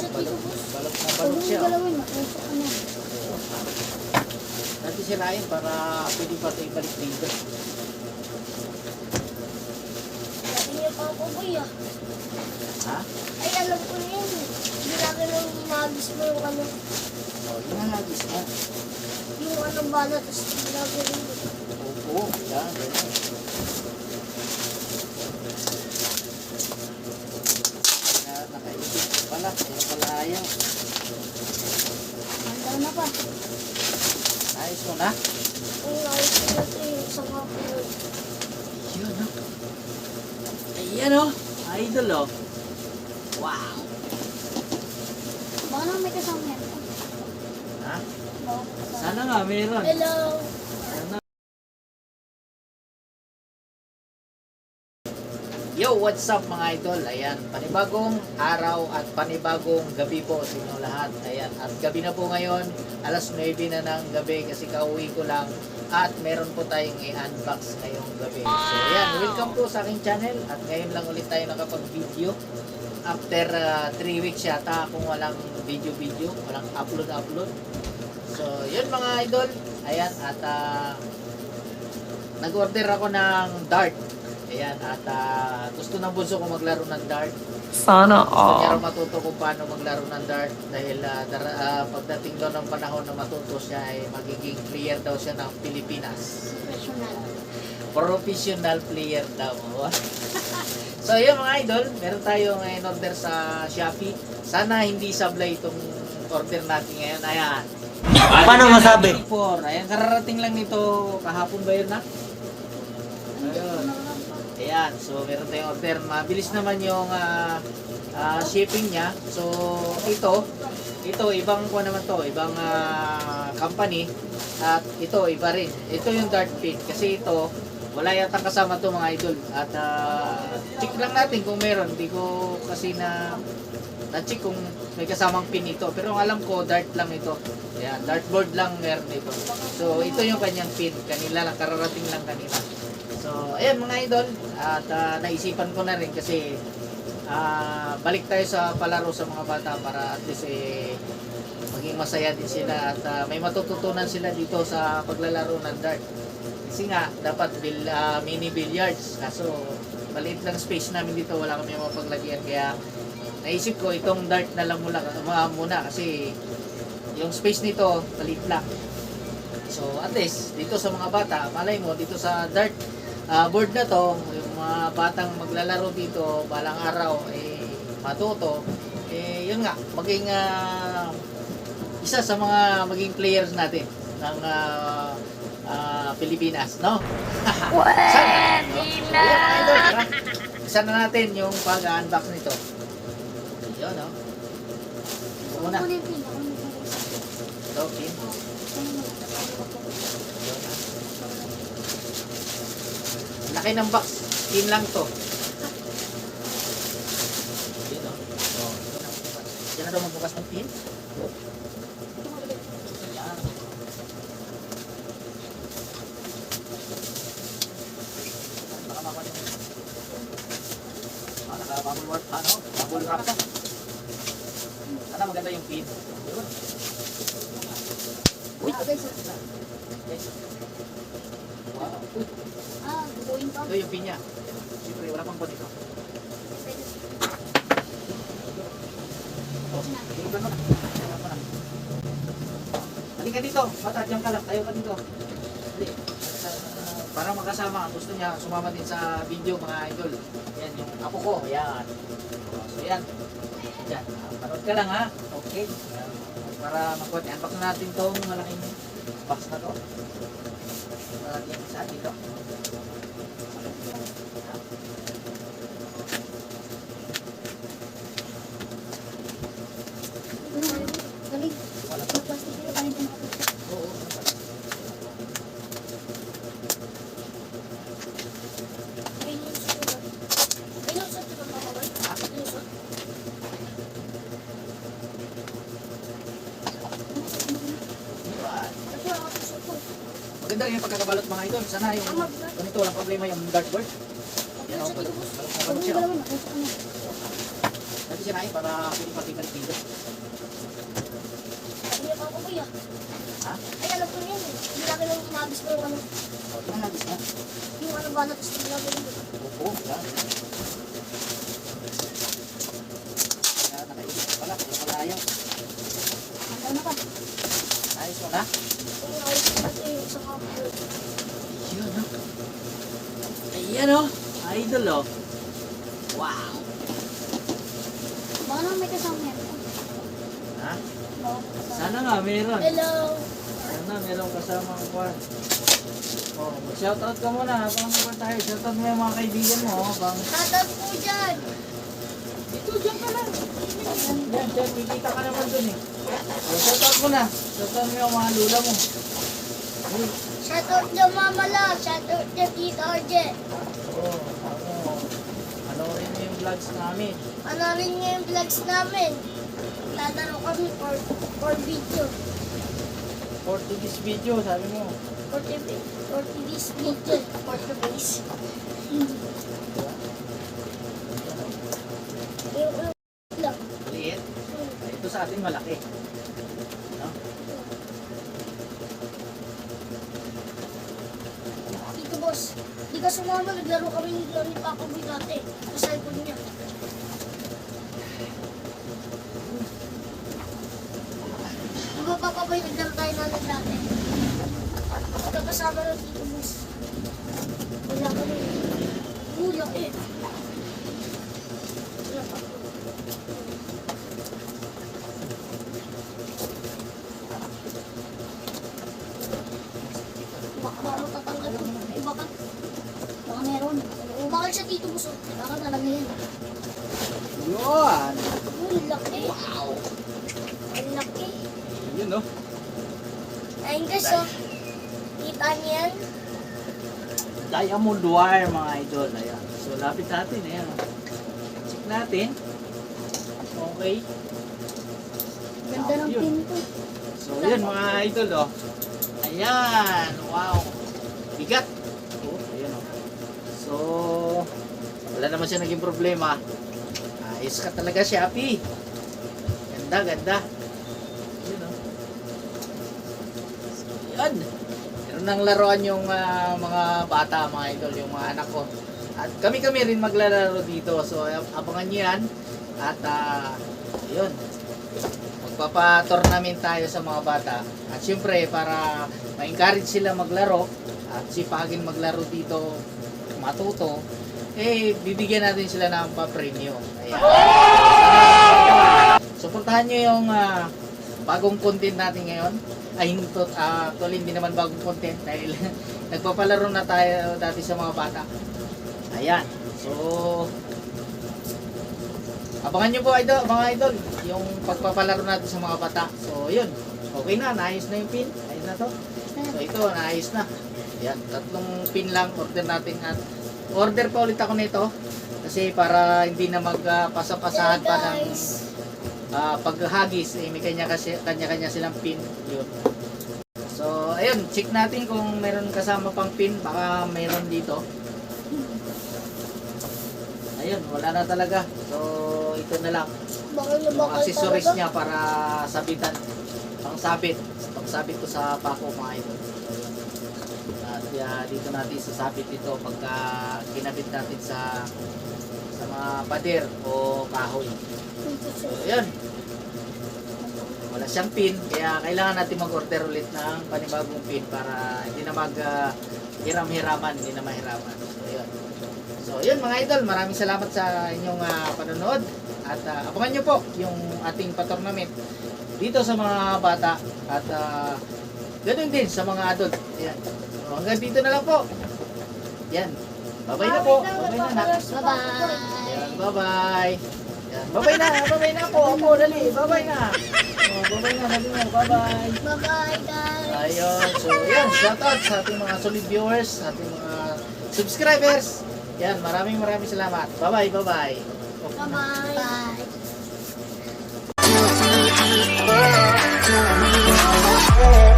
siya dito, boss. Balot na Huwag balot mong siya. galawin, matusok ka na. Natin sirain para pwede pa ito ibalik dito. Sabi niya pa ako, boy, ah. Ha? Ay, alam ko na yun. Hindi natin nang hinagis mo yung ano, O, yun ang hagis na. yung anong bala, tapos ginagawin mo. Oo, yan, ganyan. Nakaisip ko pala, kaya pala ayaw. Handa na pa. Ayos mo na? Ang ayos ko na ito yung isang hapon. Yun, no? Ayan, oh. Idol, oh. Wow. Baka naman may kasama yan. Ha? Baka may kasama. Sana nga, meron. Hello. Sana. Yo, what's up mga idol? Ayan, panibagong araw at panibagong gabi po sa inyo lahat. Ayan, at gabi na po ngayon, alas 9 na ng gabi kasi kauwi ko lang at meron po tayong i-unbox ngayong gabi. So ayan, welcome po sa aking channel at ngayon lang ulit tayo nakapag-video after 3 weeks yata kung walang video, walang upload. So yun mga idol, ayan at nag-order ako ng dart. Ayan, at gusto ng bunso ko maglaro ng dart. Sana Gusto niya all. raw matuto kung paano maglaro ng dart dahil pagdating daw ng panahon na matuto siya ay magiging player daw siya ng Pilipinas. Professional. Professional player daw. So yun mga idol, meron tayong in-order sa Shopee. Sana hindi sablay itong order natin ngayon. Ayan. Paano masabi? Ayan, kararating lang nito kahapon ba yun na? Ayun. Ayan, so meron tayong order. Mabilis naman yung shipping niya. So ito ibang kuha naman to, ibang company. At ito iba rin. Ito yung dart pin kasi ito wala yata kasama to mga idol. At check lang natin kung meron. Hindi ko kasi na-check kung may kasamang pin ito. Pero ang alam ko dart lang ito. Ayan, dartboard lang meron ito. So ito yung kanyang pin. Kanila lang, kararating lang kanila. So, ayan mga idol, at naisipan ko na rin kasi balik tayo sa palaro sa mga bata para at least maging masaya din sila at may matututunan sila dito sa paglalaro ng dart. Kasi nga, dapat mini billiards. Kaso, maliit lang space namin dito, wala kami mapaglagyan. Kaya, naisip ko itong dart na lang muna kasi yung space nito, maliit lang. So, at least, dito sa mga bata, malay mo, dito sa dart, board na to, yung mga batang maglalaro dito balang araw matuto yun nga maging isa sa mga maging players natin ng Pilipinas, no? Sana, no? So, yun, idol, isa na natin yung pag-unbox nito. Yun, no? Una, Ako yung pin. ito, pin. Laki ng box, pin lang to. Yun, no? Oh, yan na daw magbukas ng pin. Yan. Baka makuha yung naka-bubble wrap, bubble wrap pa. Sana maganda yung pin. Yun. Uy, guys. wow. Uy, Going pa. ito yung pin niya. Siyempre, wala pang pon ito. Oh, tingnan mo na. Tingnan mo na. Halika dito. Bata, diyan ka lang. Tayo ka dito. Dali. Para magkasama. Gusto niya sumama din sa video mga idol. Yan yung apo ko. Yan. So yan. Yan. Panood ka lang ha. Okay. Yan. Para mag-unbox unbox natin itong malaking box na to. Malaking isa dito. Galing. Wala pa. Yung plastic nito, palit na ako. Oo. Pinusot ko ba? Pinusot ko ba, Mama Boy? Pinusot. Ito ako susot ko. Maganda rin yung pagkakabalot mga idol. Sana yung ganito walang problema yung dartboard. Yan ako balot. Balot na balot Huwag mong siya. galawin, matusok ka na. Dati sinain para pwede patigan dito. banat sa labi. Opo, yan. Kaya nakaisip pala, kaya pala ayaw. Ano ka? Ayos mo na? Kung ayos natin yung sa kapatid. Yun, no? Ayan, oh. Idol, oh. Wow. Baka naman may kasama yan. Ha? Baka may kasama. Sana nga, meron. Hello. Sana, meron kasama ang kwan. Oh, mag-shoutout ka muna habang naman tayo. Shoutout mo yung mga kaibigan mo, oh. Habang... Tatag po dyan. Dito, dyan ka lang. Yan, dyan. Kikita ka naman dun, eh. Oh, shoutout mo na. Shoutout mo yung mga lula mo. Uy. Shoutout niya mama la. Shoutout niya tita Arje. Oo, ako. Ano rin yung vlogs namin. Ano rin niya yung vlogs namin. Lalaro kami for video. For this video, sabi mo. For this video. For the base. Yung lang. Liit. Ito sa atin malaki. No? Dito boss, di ka sumama, naglaro kami ni Papa Boy dati. Sa cellphone niya. Di ba Papa Boy, naglaro tayo namin dati. Pagkakasama ng Tito Boss. Wala kami. Ulo eh. Wala pa. Baka matatanggal ko. Eh baka meron. O bakit siya Tito Boss? Baka talaga yan. Yun! Uy, laki. Wow. Ang laki. Yun, no? Ayun guys, oh. Kita niyo yan? Diamond wire, mga idol. Ayan. So, lapit natin. Ayan. Check natin. Okay. Ganda ng Yun. pinto. So, yun, mga idol, oh. Ayan. Wow. Bigat. Oh, ayan, oh. So, wala naman siya naging problema. Ayos ka talaga, Shopee. Ganda, ganda. Yun, oh. Yan. Meron nang laruan yung mga bata, mga idol, yung mga anak ko. At kami-kami rin maglalaro dito. So, abangan nyo yan. At, yun. Magpapa-tournament tayo sa mga bata. At syempre, para ma-encourage sila maglaro at sipagin maglaro dito, matuto, eh, bibigyan natin sila ng pa-premium. Ayan. Suportahan nyo yung bagong content natin ngayon. Ay, actually, hindi naman bagong content dahil nagpapalaro na tayo dati sa mga bata. Ayan. So, abangan nyo po, idol, mga idol, yung pagpapalaro natin sa mga bata. So, yun. Okay na, naayos na yung pin. Ayos na to. So, ito, naayos na. Ayan, 3 pin lang order natin. At order pa ulit ako nito. Kasi para hindi na magpasapasahan pa ng paghagis. Eh, may kanya-kanya silang pin. Yun. So, ayun, check natin kung meron kasama pang pin. Baka meron dito. Ayun, wala na talaga. So, ito na lang. Bakal na Yung bakal accessories talaga. niya para sabitan. Pangsabit. Pangsabit ko sa pako, mga idol. At dito natin sasabit ito pagka ginabit natin sa mga pader o kahoy. So, ayun. Wala siyang pin, kaya kailangan natin mag-order ulit ng panibagong pin para hindi na hiram-hiraman, hindi na mahiraman. So, ayun. So, yun mga idol, maraming salamat sa inyong panonood. At abangan nyo po yung ating pa-tournament dito sa mga bata. At ganoon din sa mga adult. Ayan. So, hanggang dito na lang po. Yan. Bye-bye na po. Bye-bye na, nak. Bye-bye. Ayan, bye-bye. Yan. Bye-bye na. Bye-bye na po. Opo, dali. Bye-bye na. Oh, bye-bye na. Dali na. Bye-bye. Bye-bye guys. Ayun. So, yan. Shoutout sa ating mga solid viewers, sa ating mga subscribers. Yan. Maraming salamat. Bye-bye. Bye-bye. Bye-bye. Bye.